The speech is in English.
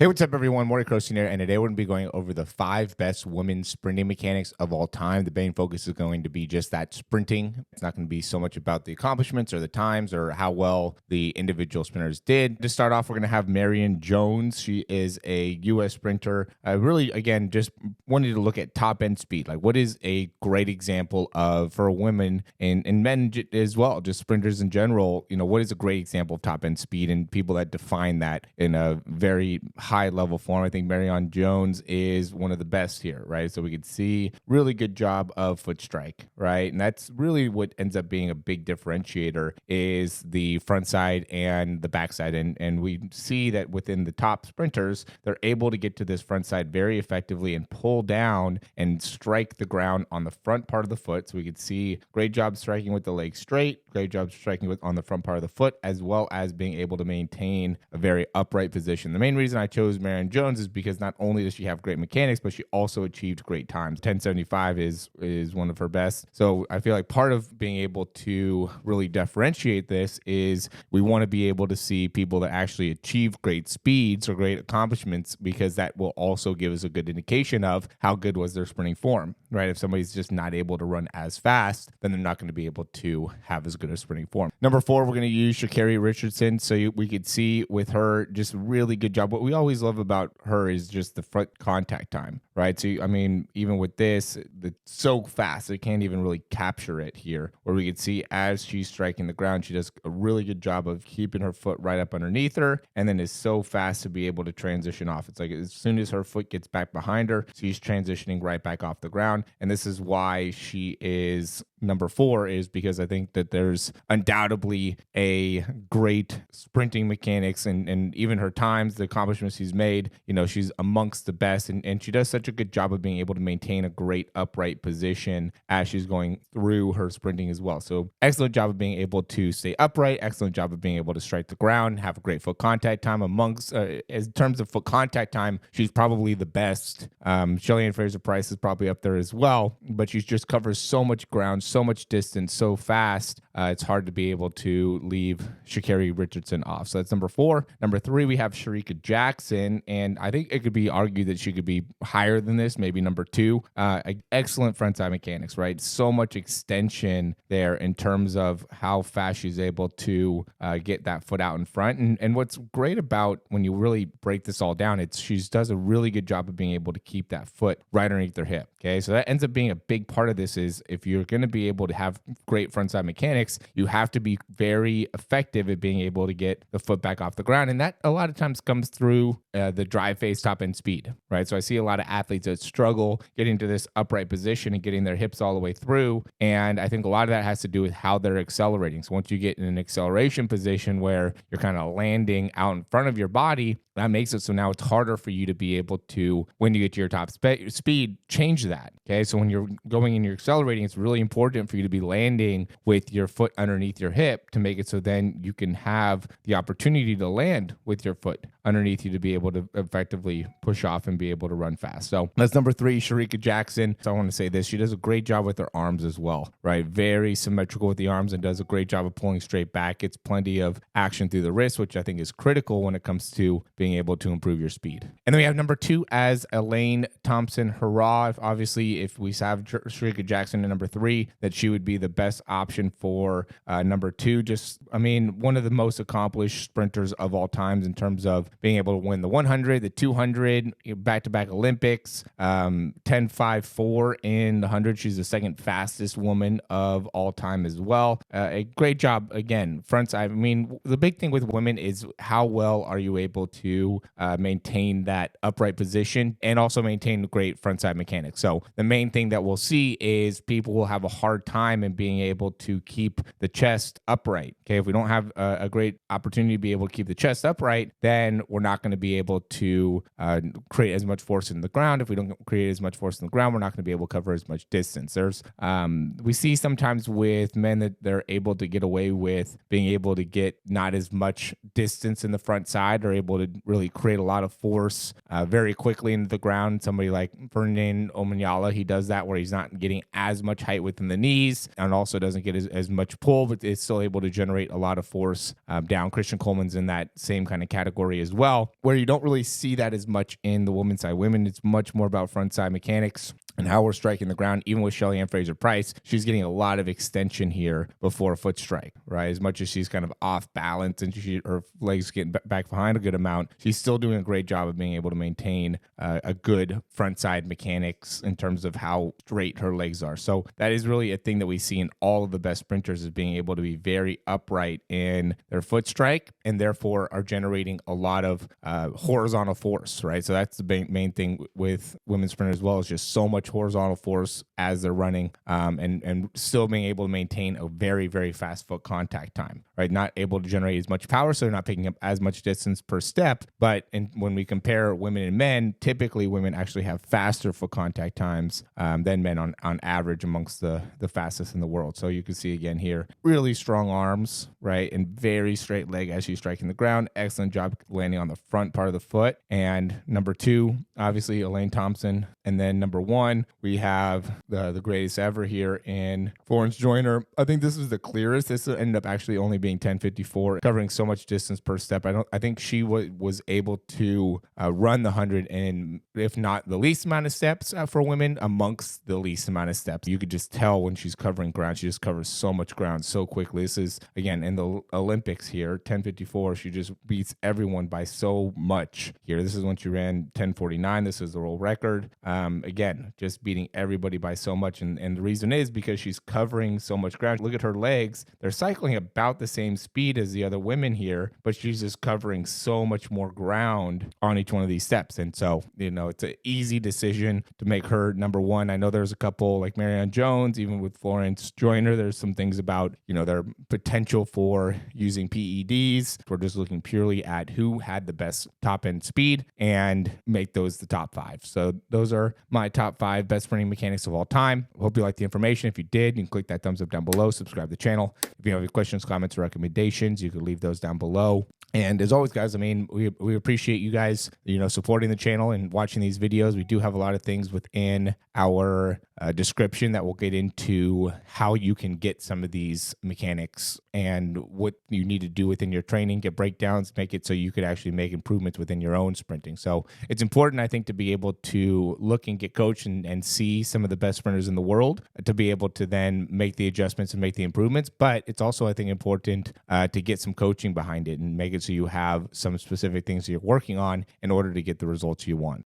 Hey, what's up, everyone? Morey Croson here, and today we're going to be going over the 5 best women's sprinting mechanics of all time. The main focus is going to be just that sprinting. It's not going to be so much about the accomplishments or the times or how well the individual sprinters did. To start off, we're going to have Marion Jones. She is a U.S. sprinter. I really, again, just wanted to look at top-end speed. Like, what is a great example of, for women and men as well, just sprinters in general, what is a great example of top-end speed and people that define that in a very high level form. I think Marion Jones is one of the best here, right? So we could see really good job of foot strike, right? And that's really what ends up being a big differentiator is the front side and the back side. And we see that within the top sprinters, they're able to get to this front side very effectively and pull down and strike the ground on the front part of the foot. So we could see great job striking with the leg straight, great job striking with on the front part of the foot, as well as being able to maintain a very upright position. The main reason I chose Marion Jones is because not only does she have great mechanics, but she also achieved great times. 10:75 is one of her best. So I feel like part of being able to really differentiate this is we want to be able to see people that actually achieve great speeds or great accomplishments, because that will also give us a good indication of how good was their sprinting form, right? If somebody's just not able to run as fast, then they're not going to be able to have as good a sprinting form. Number 4, we're going to use Sha'Carri Richardson. So we could see with her just really good job. What we always love about her is just the front contact time, right? So, I mean, even with this, it's so fast, it can't even really capture it here, where we could see as she's striking the ground, she does a really good job of keeping her foot right up underneath her, and then is so fast to be able to transition off. It's like as soon as her foot gets back behind her, she's transitioning right back off the ground. And this is why she is number 4, is because I think that there's undoubtedly a great sprinting mechanics and even her times, the accomplishments she's made, she's amongst the best, and she does such a good job of being able to maintain a great upright position as she's going through her sprinting as well. So excellent job of being able to stay upright, excellent job of being able to strike the ground, have a great foot contact time. Amongst in terms of foot contact time, she's probably the best. Shelly-Ann Fraser-Pryce is probably up there as well, but she just covers so much ground, so much distance, so fast. It's hard to be able to leave Sha'Carri Richardson off. So that's number 4. Number 3, we have Shericka Jackson, and I think it could be argued that she could be higher than this, maybe number 2. Excellent frontside mechanics, right? So much extension there in terms of how fast she's able to get that foot out in front. And what's great about when you really break this all down, she does a really good job of being able to keep that foot right underneath her hip. Okay, so that ends up being a big part of this. Is if you're going to be able to have great frontside mechanics, you have to be very effective at being able to get the foot back off the ground. And that a lot of times comes through the drive phase top end speed, right? So I see a lot of athletes that struggle getting to this upright position and getting their hips all the way through. And I think a lot of that has to do with how they're accelerating. So once you get in an acceleration position where you're kind of landing out in front of your body, that makes it so now it's harder for you to be able to, when you get to your top speed, change that. Okay, so when you're going and you're accelerating, it's really important for you to be landing with your foot underneath your hip to make it so then you can have the opportunity to land with your foot underneath you to be able to effectively push off and be able to run fast. So that's number 3, Shericka Jackson. So I want to say this, she does a great job with her arms as well, right? Very symmetrical with the arms and does a great job of pulling straight back. Gets plenty of action through the wrist, which I think is critical when it comes to being able to improve your speed. And then we have number 2 as Elaine Thompson-Herah. Obviously, if we have Shericka Jackson at number 3, that she would be the best option for number 2. One of the most accomplished sprinters of all times in terms of being able to win the 100, the 200, back-to-back Olympics, 10.54 in the 100. She's the second fastest woman of all time as well. A great job, again, front side. The big thing with women is how well are you able to maintain that upright position and also maintain great frontside mechanics. So the main thing that we'll see is people will have a hard time in being able to keep the chest upright. Okay, if we don't have a great opportunity to be able to keep the chest upright, then we're not going to be able to create as much force in the ground. If we don't create as much force in the ground, we're not going to be able to cover as much distance. We see sometimes with men that they're able to get away with being able to get not as much distance in the front side, or able to really create a lot of force very quickly into the ground. Somebody like Ferdinand Omanyala, he does that where he's not getting as much height within the knees, and also doesn't get as much pull, but it's still able to generate a lot of force down. Christian Coleman's in that same kind of category as well, where you don't really see that as much in the women's side. Women, it's much more about front side mechanics and how we're striking the ground. Even with Shelly Ann Fraser-Pryce, she's getting a lot of extension here before a foot strike, right? As much as she's kind of off balance and her legs getting back behind a good amount, she's still doing a great job of being able to maintain a good front side mechanics in terms of how straight her legs are. So that is really a thing that we see in all of the best sprinters, is being able to be very upright in their foot strike, and therefore are generating a lot of horizontal force, right? So that's the main thing with women's sprinters as well, is just so much horizontal force as they're running, and still being able to maintain a very, very fast foot contact time, right? Not able to generate as much power, so they're not picking up as much distance per step. But when we compare women and men, typically women actually have faster foot contact times than men on average amongst the fastest in the world. So you can see again here, really strong arms, right? And very straight leg as she's striking the ground. Excellent job landing on the front part of the foot. And number 2, obviously Elaine Thompson. And then number 1, we have the greatest ever here in Florence Joyner. I think this is the clearest. This ended up actually only being 10:54, covering so much distance per step. I think she was able to run the 100 in, if not the least amount of steps for women, amongst the least amount of steps. You could just tell when she's covering ground. She just covers so much ground so quickly. This is, again, in the Olympics here, 10:54. She just beats everyone by so much here. This is when she ran 10:49. This is the world record. Again, just beating everybody by so much. And the reason is because she's covering so much ground. Look at her legs. They're cycling about the same speed as the other women here, but she's just covering so much more ground on each one of these steps. And so, it's an easy decision to make her number 1. I know there's a couple like Marion Jones, even with Florence Joyner, there's some things about, their potential for using PEDs. We're just looking purely at who had the best top end speed and make those the top 5. So those are my top 5 best sprinting mechanics of all time. Hope you liked the information. If you did, you can click that thumbs up down below, subscribe to the channel. If you have any questions, comments, or recommendations, you can leave those down below. And as always, guys, we appreciate you guys, supporting the channel and watching these videos. We do have a lot of things within our description that will get into how you can get some of these mechanics and what you need to do within your training, get breakdowns, make it so you could actually make improvements within your own sprinting. So it's important, I think, to be able to look and get coached and see some of the best sprinters in the world to be able to then make the adjustments and make the improvements. But it's also, I think, important to get some coaching behind it and make it so you have some specific things that you're working on in order to get the results you want.